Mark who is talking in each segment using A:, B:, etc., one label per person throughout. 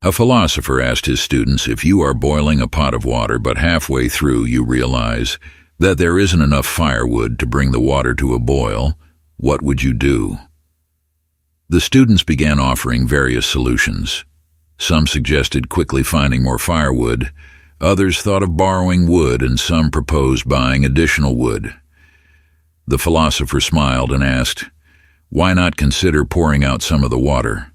A: A philosopher asked his students, if you are boiling a pot of water but halfway through you realize that there isn't enough firewood to bring the water to a boil, what would you do? The students began offering various solutions. Some suggested quickly finding more firewood, others thought of borrowing wood, and some proposed buying additional wood. The philosopher smiled and asked, "Why not consider pouring out some of the water?"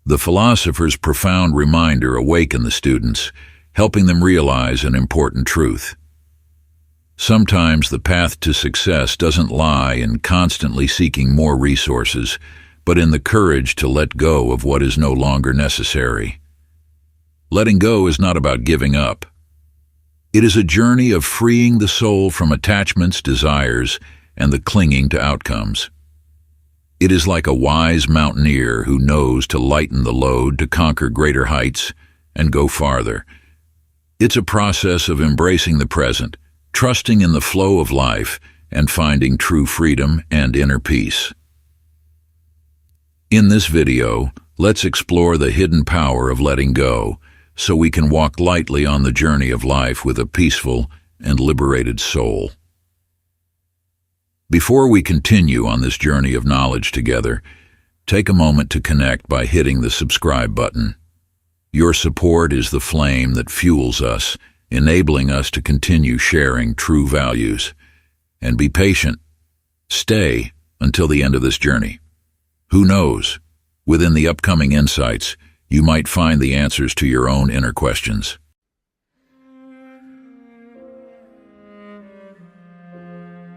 A: The philosopher's profound reminder awakened the students, helping them realize an important truth. Sometimes the path to success doesn't lie in constantly seeking more resources, but in the courage to let go of what is no longer necessary. Letting go is not about giving up. It is a journey of freeing the soul from attachments, desires, and the clinging to outcomes. It is like a wise mountaineer who knows to lighten the load to conquer greater heights and go farther. It's a process of embracing the present, trusting in the flow of life, and finding true freedom and inner peace. In this video, let's explore the hidden power of letting go, so we can walk lightly on the journey of life with a peaceful and liberated soul. Before we continue on this journey of knowledge together, take a moment to connect by hitting the subscribe button. Your support is the flame that fuels us, enabling us to continue sharing true values. And be patient. Stay until the end of this journey. Who knows, within the upcoming insights, you might find the answers to your own inner questions.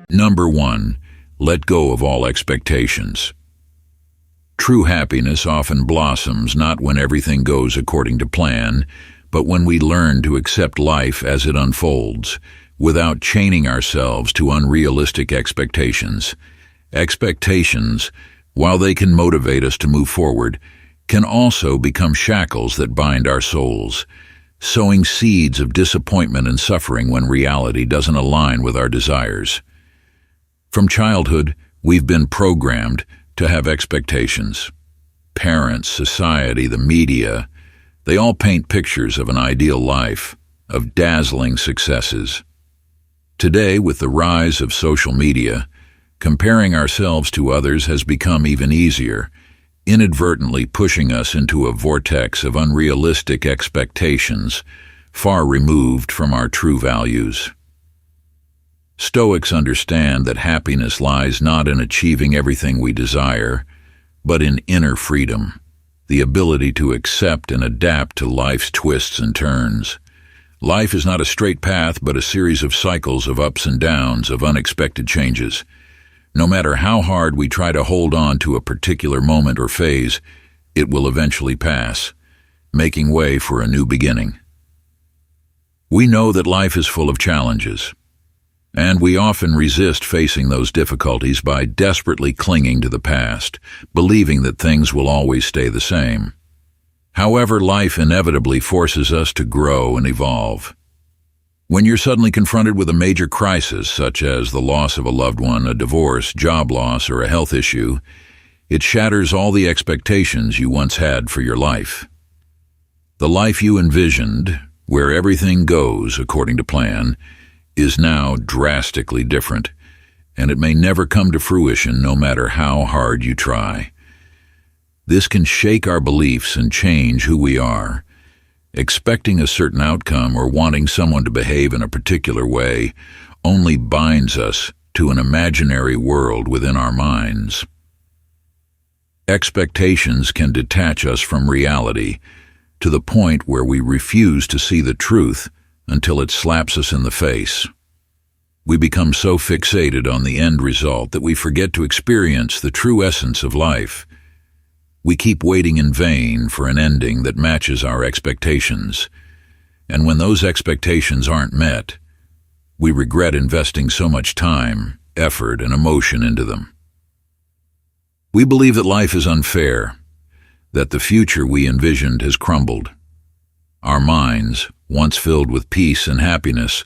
A: Number 1. Let go of all expectations. True happiness often blossoms not when everything goes according to plan, but when we learn to accept life as it unfolds, without chaining ourselves to unrealistic expectations. Expectations, while they can motivate us to move forward, can also become shackles that bind our souls, sowing seeds of disappointment and suffering when reality doesn't align with our desires. From childhood, we've been programmed to have expectations. Parents, society, the media, they all paint pictures of an ideal life, of dazzling successes. Today, with the rise of social media, comparing ourselves to others has become even easier, inadvertently pushing us into a vortex of unrealistic expectations, far removed from our true values. Stoics understand that happiness lies not in achieving everything we desire, but in inner freedom, the ability to accept and adapt to life's twists and turns. Life is not a straight path, but a series of cycles of ups and downs, of unexpected changes. No matter how hard we try to hold on to a particular moment or phase, it will eventually pass, making way for a new beginning. We know that life is full of challenges, and we often resist facing those difficulties by desperately clinging to the past, believing that things will always stay the same. However, life inevitably forces us to grow and evolve. When you're suddenly confronted with a major crisis, such as the loss of a loved one, a divorce, job loss, or a health issue, it shatters all the expectations you once had for your life. The life you envisioned, where everything goes according to plan, is now drastically different, and it may never come to fruition no matter how hard you try. This can shake our beliefs and change who we are. Expecting a certain outcome or wanting someone to behave in a particular way only binds us to an imaginary world within our minds. Expectations can detach us from reality to the point where we refuse to see the truth until it slaps us in the face. We become so fixated on the end result that we forget to experience the true essence of life. We keep waiting in vain for an ending that matches our expectations, and when those expectations aren't met, we regret investing so much time, effort, and emotion into them. We believe that life is unfair, that the future we envisioned has crumbled. Our minds, once filled with peace and happiness,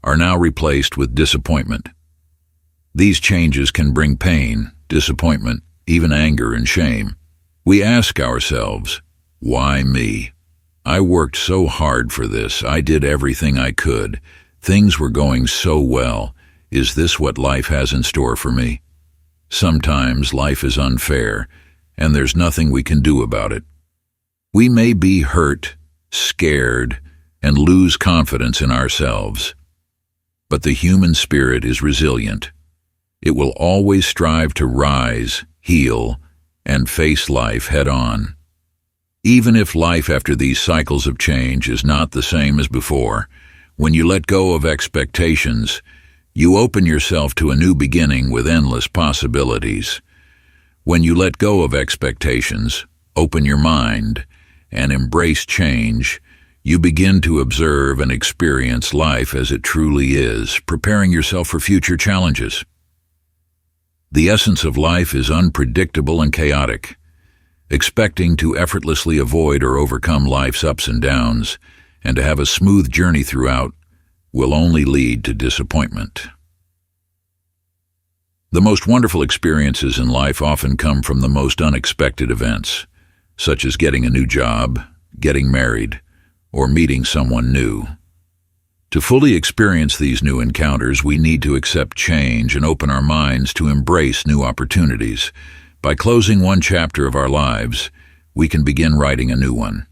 A: are now replaced with disappointment. These changes can bring pain, disappointment, even anger and shame. We ask ourselves, Why me? I worked so hard for this. I did everything I could. Things were going so well. Is this what life has in store for me? Sometimes life is unfair, and there's nothing we can do about it. We may be hurt, scared, and lose confidence in ourselves. But the human spirit is resilient. It will always strive to rise, heal, and face life head-on. Even if life after these cycles of change is not the same as before, when you let go of expectations, you open yourself to a new beginning with endless possibilities. When you let go of expectations, open your mind, and embrace change, you begin to observe and experience life as it truly is, preparing yourself for future challenges. The essence of life is unpredictable and chaotic. Expecting to effortlessly avoid or overcome life's ups and downs, and to have a smooth journey throughout, will only lead to disappointment. The most wonderful experiences in life often come from the most unexpected events, such as getting a new job, getting married, or meeting someone new. To fully experience these new encounters, we need to accept change and open our minds to embrace new opportunities. By closing one chapter of our lives, we can begin writing a new one.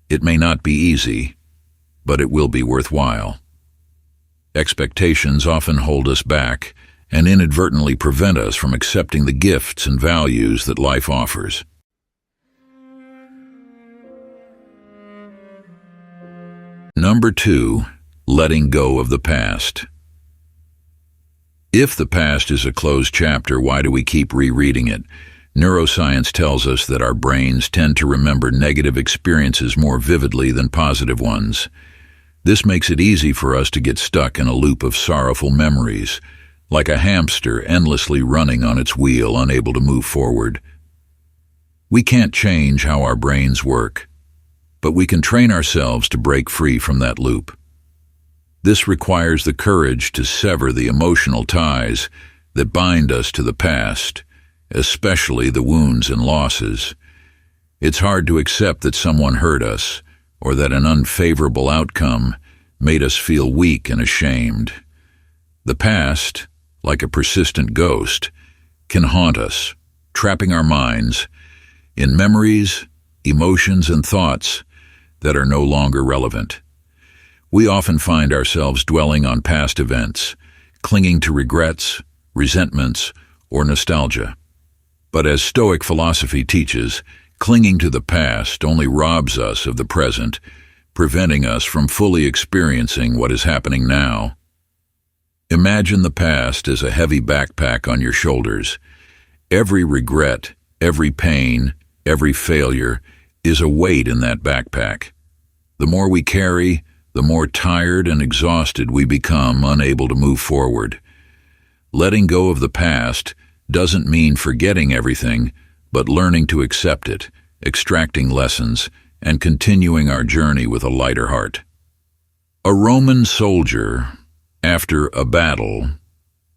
A: It may not be easy, but it will be worthwhile. Expectations often hold us back and inadvertently prevent us from accepting the gifts and values that life offers. Number 2, letting go of the past. If the past is a closed chapter, why do we keep rereading it? Neuroscience tells us that our brains tend to remember negative experiences more vividly than positive ones. This makes it easy for us to get stuck in a loop of sorrowful memories, like a hamster endlessly running on its wheel, unable to move forward. We can't change how our brains work, but we can train ourselves to break free from that loop. This requires the courage to sever the emotional ties that bind us to the past, especially the wounds and losses. It's hard to accept that someone hurt us, or that an unfavorable outcome made us feel weak and ashamed. The past, like a persistent ghost, can haunt us, trapping our minds in memories, emotions, and thoughts that are no longer relevant. We often find ourselves dwelling on past events, clinging to regrets, resentments, or nostalgia. But as Stoic philosophy teaches, clinging to the past only robs us of the present, preventing us from fully experiencing what is happening now. Imagine the past as a heavy backpack on your shoulders. Every regret, every pain, every failure is a weight in that backpack. The more we carry, the more tired and exhausted we become, unable to move forward. Letting go of the past doesn't mean forgetting everything, but learning to accept it, extracting lessons, and continuing our journey with a lighter heart. A Roman soldier, after a battle,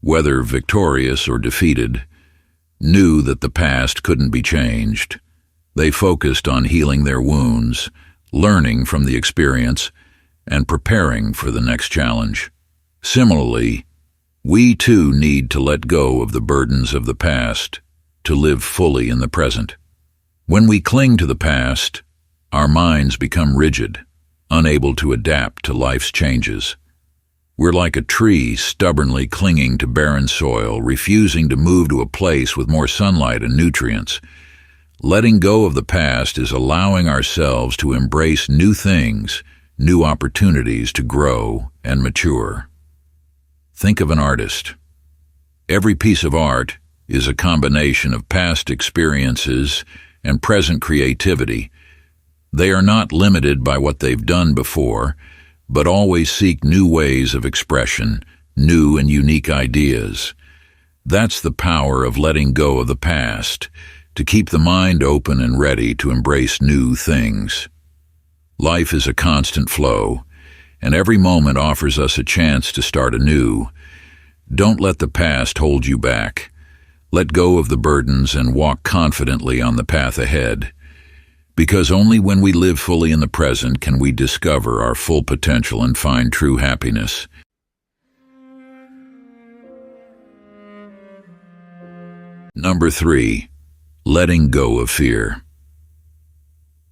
A: whether victorious or defeated, knew that the past couldn't be changed. They focused on healing their wounds, learning from the experience, and preparing for the next challenge. Similarly, we too need to let go of the burdens of the past to live fully in the present. When we cling to the past, our minds become rigid, unable to adapt to life's changes. We're like a tree stubbornly clinging to barren soil, refusing to move to a place with more sunlight and nutrients. Letting go of the past is allowing ourselves to embrace new things, new opportunities to grow and mature. Think of an artist. Every piece of art is a combination of past experiences and present creativity. They are not limited by what they've done before, but always seek new ways of expression, new and unique ideas. That's the power of letting go of the past, to keep the mind open and ready to embrace new things. Life is a constant flow, and every moment offers us a chance to start anew. Don't let the past hold you back. Let go of the burdens and walk confidently on the path ahead. because only when we live fully in the present can we discover our full potential and find true happiness. Number 3. Letting go of fear.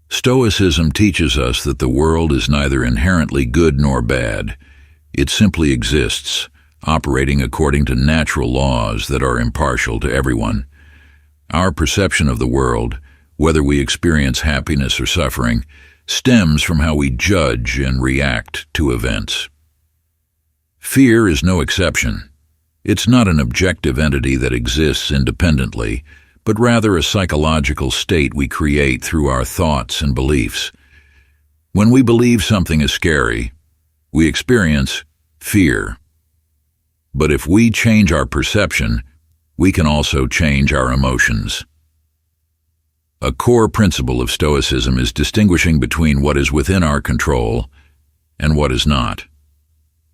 A: Stoicism teaches us that the world is neither inherently good nor bad. It simply exists, operating according to natural laws that are impartial to everyone. Our perception of the world, whether we experience happiness or suffering, stems from how we judge and react to events. Fear is no exception. It's not an objective entity that exists independently, but rather a psychological state we create through our thoughts and beliefs. When we believe something is scary, we experience fear. But if we change our perception, we can also change our emotions. A core principle of Stoicism is distinguishing between what is within our control and what is not.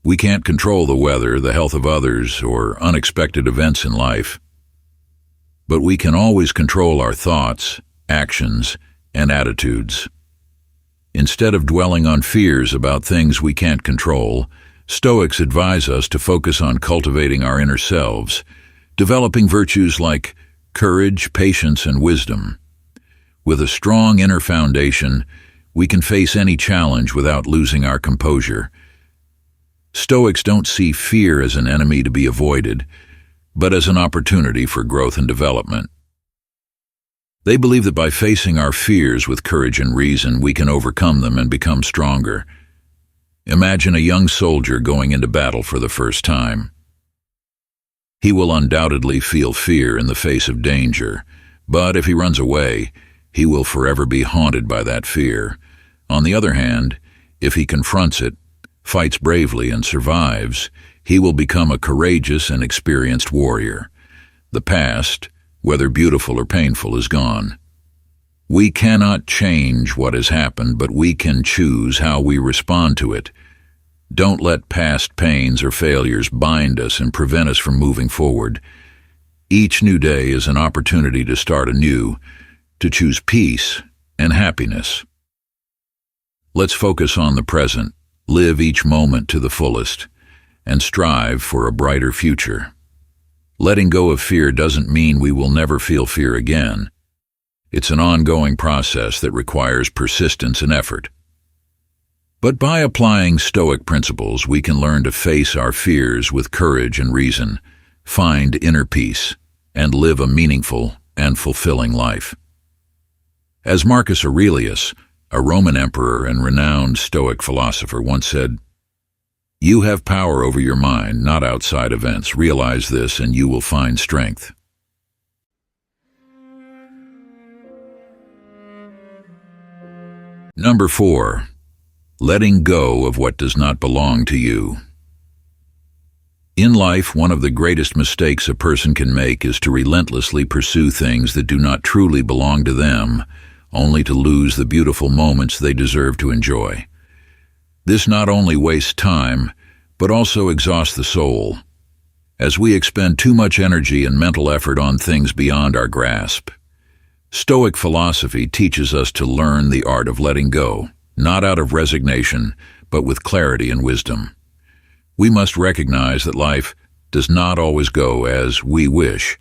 A: We can't control the weather, the health of others, or unexpected events in life. But we can always control our thoughts, actions, and attitudes. Instead of dwelling on fears about things we can't control, Stoics advise us to focus on cultivating our inner selves, developing virtues like courage, patience, and wisdom. With a strong inner foundation, we can face any challenge without losing our composure. Stoics don't see fear as an enemy to be avoided, but as an opportunity for growth and development. They believe that by facing our fears with courage and reason, we can overcome them and become stronger. Imagine a young soldier going into battle for the first time. He will undoubtedly feel fear in the face of danger, but if he runs away, he will forever be haunted by that fear. On the other hand, if he confronts it, fights bravely, and survives, he will become a courageous and experienced warrior. The past, whether beautiful or painful, is gone. We cannot change what has happened, but we can choose how we respond to it. Don't let past pains or failures bind us and prevent us from moving forward. Each new day is an opportunity to start anew, to choose peace and happiness. Let's focus on the present, live each moment to the fullest, and strive for a brighter future. Letting go of fear doesn't mean we will never feel fear again. It's an ongoing process that requires persistence and effort. But by applying Stoic principles, we can learn to face our fears with courage and reason, find inner peace, and live a meaningful and fulfilling life. As Marcus Aurelius, a Roman emperor and renowned Stoic philosopher, once said, "You have power over your mind, not outside events. Realize this and you will find strength." Number 4. Letting go of what does not belong to you. In life, one of the greatest mistakes a person can make is to relentlessly pursue things that do not truly belong to them, only to lose the beautiful moments they deserve to enjoy. This not only wastes time, but also exhausts the soul, as we expend too much energy and mental effort on things beyond our grasp. Stoic philosophy teaches us to learn the art of letting go, not out of resignation, but with clarity and wisdom. We must recognize that life does not always go as we wish,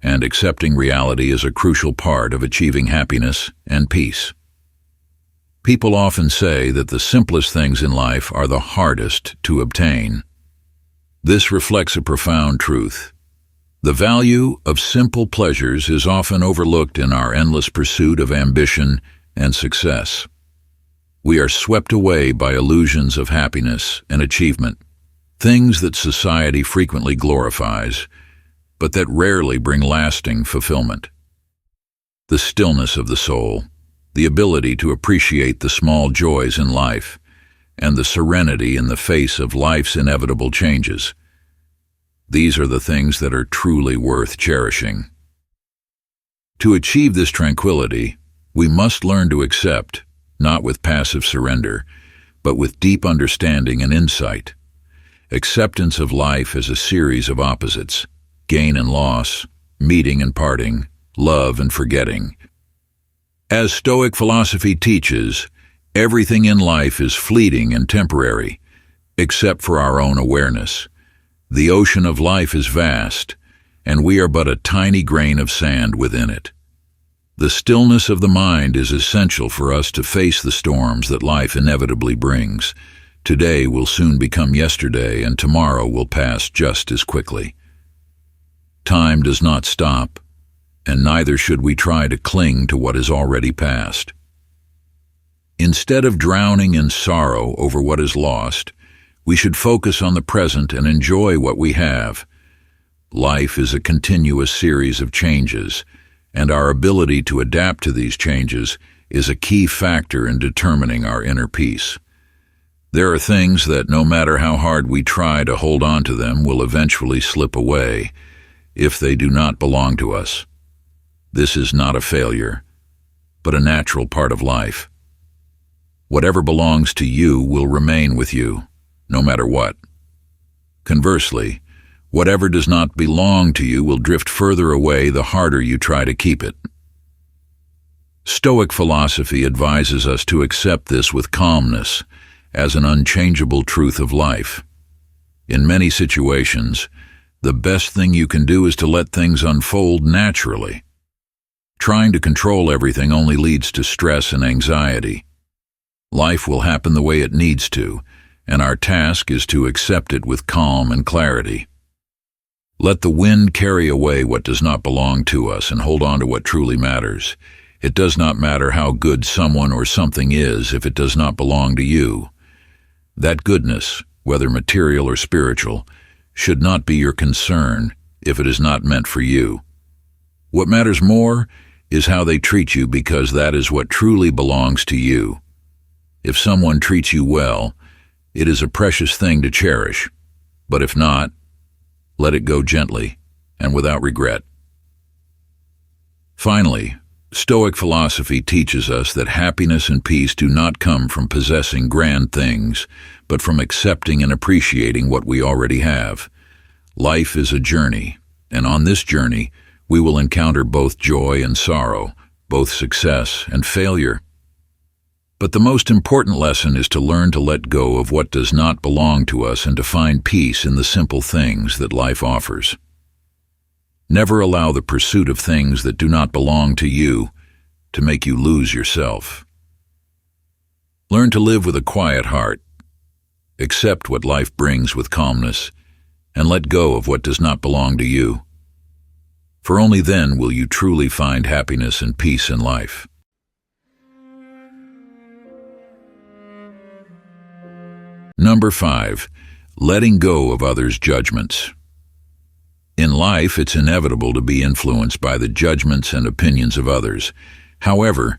A: and accepting reality is a crucial part of achieving happiness and peace. People often say that the simplest things in life are the hardest to obtain. This reflects a profound truth. The value of simple pleasures is often overlooked in our endless pursuit of ambition and success. We are swept away by illusions of happiness and achievement, things that society frequently glorifies, but that rarely bring lasting fulfillment. The stillness of the soul, the ability to appreciate the small joys in life, and the serenity in the face of life's inevitable changes. These are the things that are truly worth cherishing. To achieve this tranquility, we must learn to accept, not with passive surrender, but with deep understanding and insight. Acceptance of life as a series of opposites, gain and loss, meeting and parting, love and forgetting. As Stoic philosophy teaches, everything in life is fleeting and temporary, except for our own awareness. The ocean of life is vast, and we are but a tiny grain of sand within it. The stillness of the mind is essential for us to face the storms that life inevitably brings. Today will soon become yesterday, and tomorrow will pass just as quickly. Time does not stop, and neither should we try to cling to what is already past. Instead of drowning in sorrow over what is lost, we should focus on the present and enjoy what we have. Life is a continuous series of changes, and our ability to adapt to these changes is a key factor in determining our inner peace. There are things that, no matter how hard we try to hold on to them, will eventually slip away if they do not belong to us. This is not a failure, but a natural part of life. Whatever belongs to you will remain with you, no matter what. Conversely, whatever does not belong to you will drift further away the harder you try to keep it. Stoic philosophy advises us to accept this with calmness as an unchangeable truth of life. In many situations, the best thing you can do is to let things unfold naturally. Trying to control everything only leads to stress and anxiety. Life will happen the way it needs to, and our task is to accept it with calm and clarity. Let the wind carry away what does not belong to us and hold on to what truly matters. It does not matter how good someone or something is if it does not belong to you. That goodness, whether material or spiritual, should not be your concern if it is not meant for you. What matters more is how they treat you, because that is what truly belongs to you. If someone treats you well, it is a precious thing to cherish, but if not, let it go gently and without regret. Finally, Stoic philosophy teaches us that happiness and peace do not come from possessing grand things, but from accepting and appreciating what we already have. Life is a journey, and on this journey, we will encounter both joy and sorrow, both success and failure. But the most important lesson is to learn to let go of what does not belong to us and to find peace in the simple things that life offers. Never allow the pursuit of things that do not belong to you to make you lose yourself. Learn to live with a quiet heart. Accept what life brings with calmness, and let go of what does not belong to you. For only then will you truly find happiness and peace in life. Number 5. Letting go of others' judgments. In life, it's inevitable to be influenced by the judgments and opinions of others. However,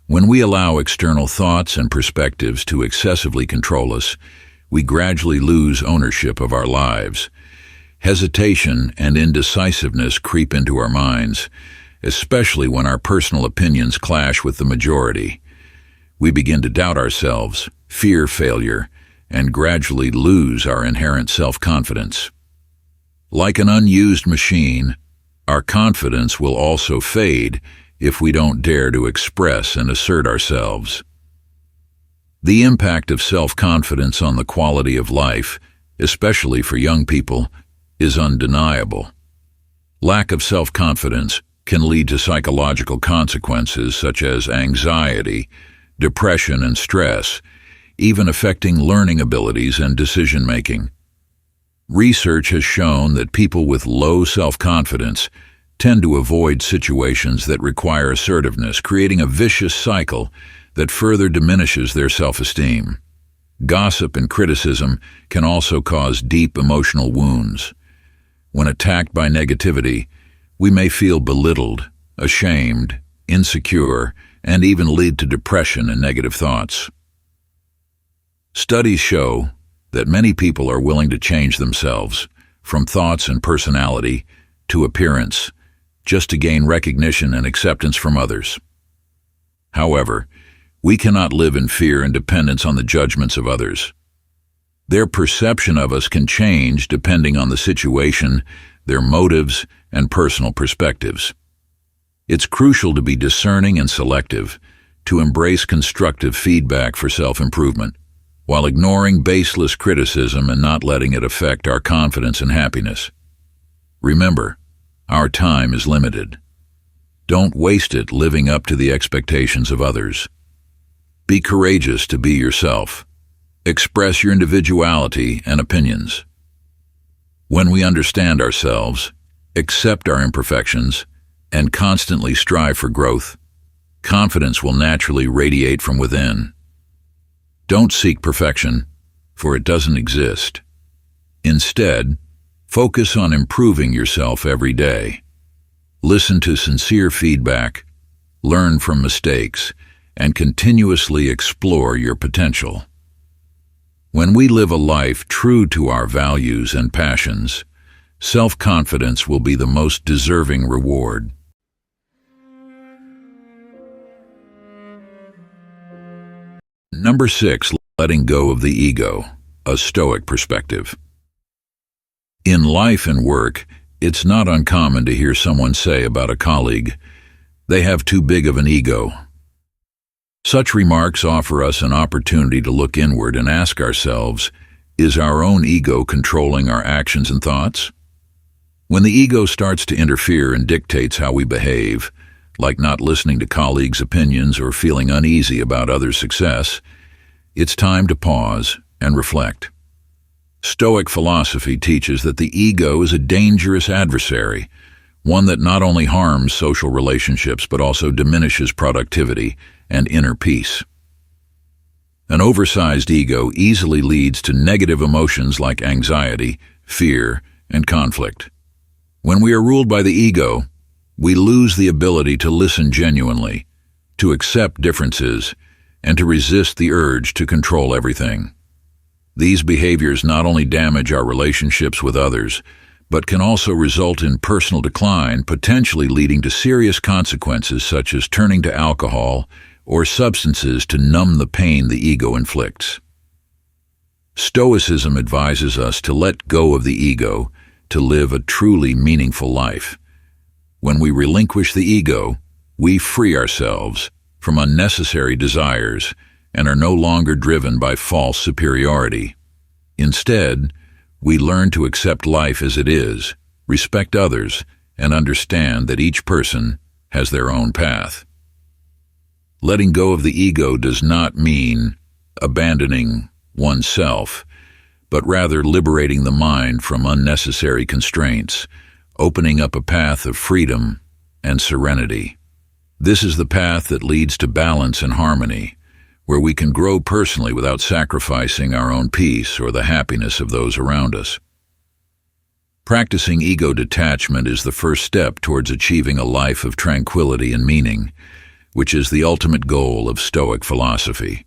A: when we allow external thoughts and perspectives to excessively control us, we gradually lose ownership of our lives. Hesitation and indecisiveness creep into our minds, especially when our personal opinions clash with the majority. We begin to doubt ourselves, fear failure, and gradually lose our inherent self-confidence. Like an unused machine, our confidence will also fade if we don't dare to express and assert ourselves. The impact of self-confidence on the quality of life, especially for young people, is undeniable. Lack of self-confidence can lead to psychological consequences such as anxiety, depression, and stress, even affecting learning abilities and decision-making. Research has shown that people with low self-confidence tend to avoid situations that require assertiveness, creating a vicious cycle that further diminishes their self-esteem. Gossip and criticism can also cause deep emotional wounds. When attacked by negativity, we may feel belittled, ashamed, insecure, and even lead to depression and negative thoughts. Studies show that many people are willing to change themselves, from thoughts and personality to appearance, just to gain recognition and acceptance from others. However, we cannot live in fear and dependence on the judgments of others. Their perception of us can change depending on the situation, their motives, and personal perspectives. It's crucial to be discerning and selective, to embrace constructive feedback for self-improvement, while ignoring baseless criticism and not letting it affect our confidence and happiness. Remember, our time is limited. Don't waste it living up to the expectations of others. Be courageous to be yourself. Express your individuality and opinions. When we understand ourselves, accept our imperfections, and constantly strive for growth, confidence will naturally radiate from within. Don't seek perfection, for it doesn't exist. Instead, focus on improving yourself every day. Listen to sincere feedback, learn from mistakes, and continuously explore your potential. When we live a life true to our values and passions, self-confidence will be the most deserving reward. Number 6, letting go of the ego, a Stoic perspective. In life and work, it's not uncommon to hear someone say about a colleague, "They have too big of an ego." Such remarks offer us an opportunity to look inward and ask ourselves, is our own ego controlling our actions and thoughts? When the ego starts to interfere and dictates how we behave, like not listening to colleagues' opinions or feeling uneasy about others' success, it's time to pause and reflect. Stoic philosophy teaches that the ego is a dangerous adversary, one that not only harms social relationships but also diminishes productivity and inner peace. An oversized ego easily leads to negative emotions like anxiety, fear, and conflict. When we are ruled by the ego, we lose the ability to listen genuinely, to accept differences, and to resist the urge to control everything. These behaviors not only damage our relationships with others, but can also result in personal decline, potentially leading to serious consequences such as turning to alcohol or substances to numb the pain the ego inflicts. Stoicism advises us to let go of the ego to live a truly meaningful life. When we relinquish the ego, we free ourselves from unnecessary desires and are no longer driven by false superiority. Instead, we learn to accept life as it is, respect others, and understand that each person has their own path. Letting go of the ego does not mean abandoning oneself, but rather liberating the mind from unnecessary constraints, opening up a path of freedom and serenity. This is the path that leads to balance and harmony, where we can grow personally without sacrificing our own peace or the happiness of those around us. Practicing ego detachment is the first step towards achieving a life of tranquility and meaning, which is the ultimate goal of Stoic philosophy.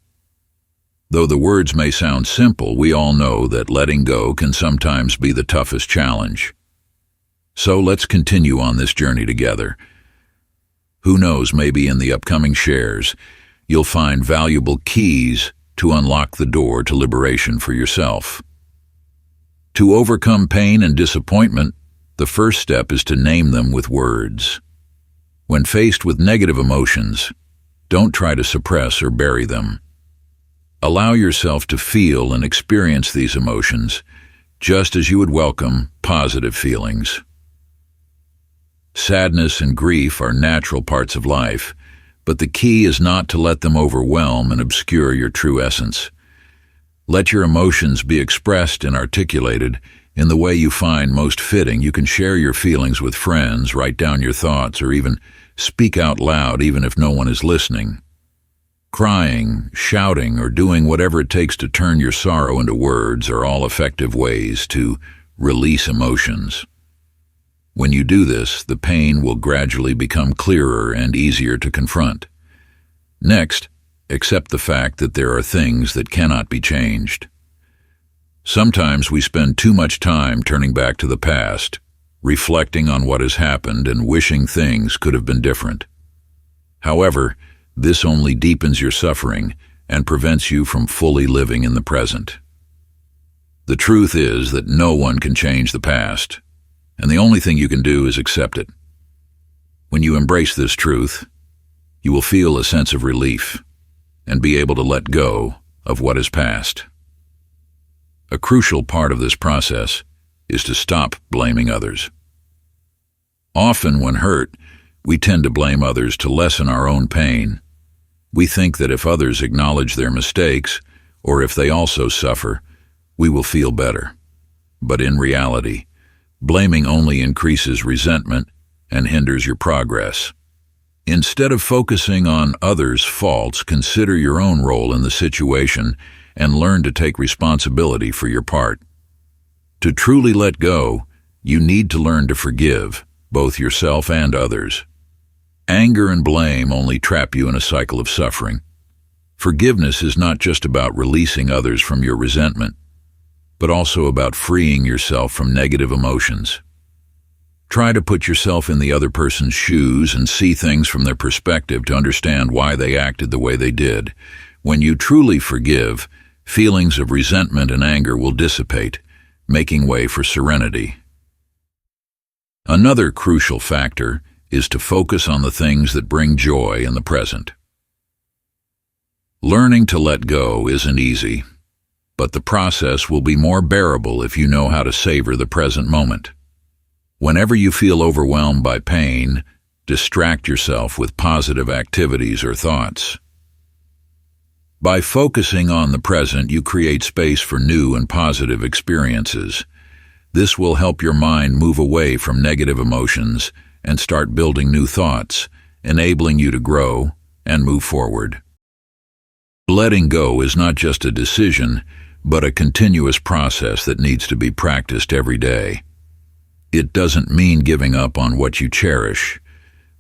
A: Though the words may sound simple, we all know that letting go can sometimes be the toughest challenge. So let's continue on this journey together. Who knows, maybe in the upcoming shares, you'll find valuable keys to unlock the door to liberation for yourself. To overcome pain and disappointment, the first step is to name them with words. When faced with negative emotions, don't try to suppress or bury them. Allow yourself to feel and experience these emotions, just as you would welcome positive feelings. Sadness and grief are natural parts of life, but the key is not to let them overwhelm and obscure your true essence. Let your emotions be expressed and articulated in the way you find most fitting. You can share your feelings with friends, write down your thoughts, or even speak out loud even if no one is listening. Crying, shouting, or doing whatever it takes to turn your sorrow into words are all effective ways to release emotions. When you do this, the pain will gradually become clearer and easier to confront. Next, accept the fact that there are things that cannot be changed. Sometimes we spend too much time turning back to the past, reflecting on what has happened and wishing things could have been different. However, this only deepens your suffering and prevents you from fully living in the present. The truth is that no one can change the past, and the only thing you can do is accept it. When you embrace this truth, you will feel a sense of relief and be able to let go of what is past. A crucial part of this process is to stop blaming others. Often when hurt, we tend to blame others to lessen our own pain. We think that if others acknowledge their mistakes, or if they also suffer, we will feel better. But in reality, blaming only increases resentment and hinders your progress. Instead of focusing on others' faults, consider your own role in the situation and learn to take responsibility for your part. To truly let go, you need to learn to forgive, both yourself and others. Anger and blame only trap you in a cycle of suffering. Forgiveness is not just about releasing others from your resentment, but also about freeing yourself from negative emotions. Try to put yourself in the other person's shoes and see things from their perspective to understand why they acted the way they did. When you truly forgive, feelings of resentment and anger will dissipate, making way for serenity. Another crucial factor is to focus on the things that bring joy in the present. Learning to let go isn't easy, but the process will be more bearable if you know how to savor the present moment. Whenever you feel overwhelmed by pain, distract yourself with positive activities or thoughts. By focusing on the present, you create space for new and positive experiences. This will help your mind move away from negative emotions and start building new thoughts, enabling you to grow and move forward. Letting go is not just a decision, but a continuous process that needs to be practiced every day. It doesn't mean giving up on what you cherish,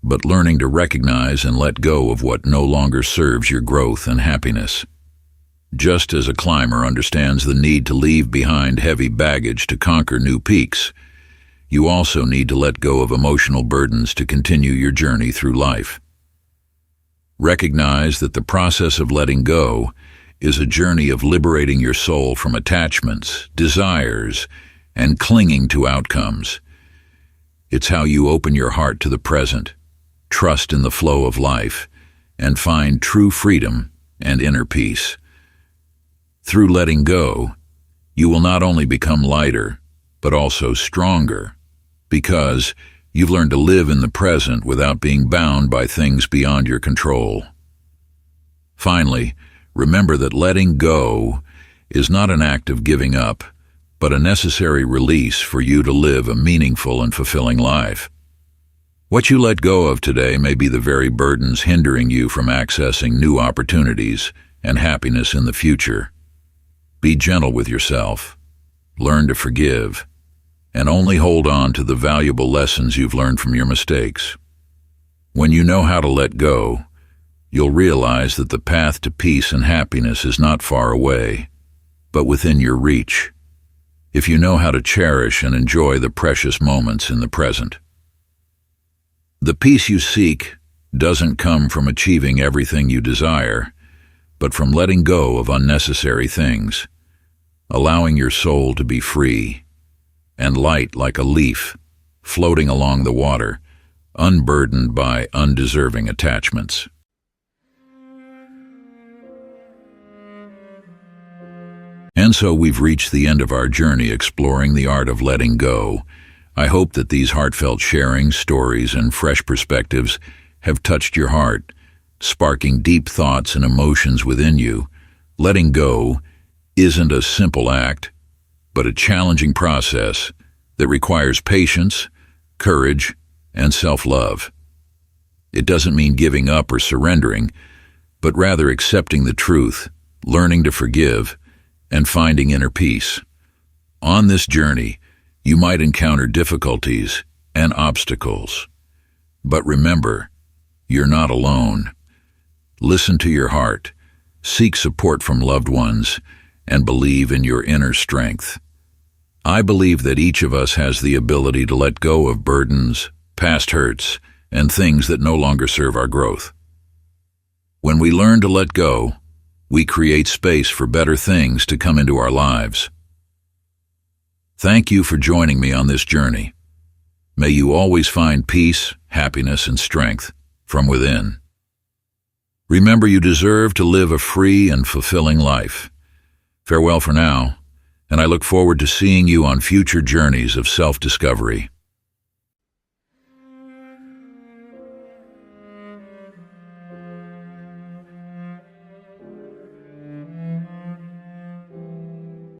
A: but learning to recognize and let go of what no longer serves your growth and happiness. Just as a climber understands the need to leave behind heavy baggage to conquer new peaks, you also need to let go of emotional burdens to continue your journey through life. Recognize that the process of letting go is a journey of liberating your soul from attachments, desires, and clinging to outcomes. It's how you open your heart to the present, trust in the flow of life, and find true freedom and inner peace. Through letting go, you will not only become lighter, but also stronger, because you've learned to live in the present without being bound by things beyond your control. Finally, remember that letting go is not an act of giving up, but a necessary release for you to live a meaningful and fulfilling life. What you let go of today may be the very burdens hindering you from accessing new opportunities and happiness in the future. Be gentle with yourself, learn to forgive, and only hold on to the valuable lessons you've learned from your mistakes. When you know how to let go, you'll realize that the path to peace and happiness is not far away, but within your reach, if you know how to cherish and enjoy the precious moments in the present. The peace you seek doesn't come from achieving everything you desire, but from letting go of unnecessary things, allowing your soul to be free and light like a leaf floating along the water, unburdened by undeserving attachments. And so we've reached the end of our journey exploring the art of letting go. I hope that these heartfelt sharings, stories, and fresh perspectives have touched your heart, sparking deep thoughts and emotions within you. Letting go isn't a simple act, but a challenging process that requires patience, courage, and self-love. It doesn't mean giving up or surrendering, but rather accepting the truth, learning to forgive, and finding inner peace. On this journey, you might encounter difficulties and obstacles. But remember, you're not alone. Listen to your heart, seek support from loved ones, and believe in your inner strength. I believe that each of us has the ability to let go of burdens, past hurts, and things that no longer serve our growth. When we learn to let go, we create space for better things to come into our lives. Thank you for joining me on this journey. May you always find peace, happiness, and strength from within. Remember, you deserve to live a free and fulfilling life. Farewell for now, and I look forward to seeing you on future journeys of self-discovery.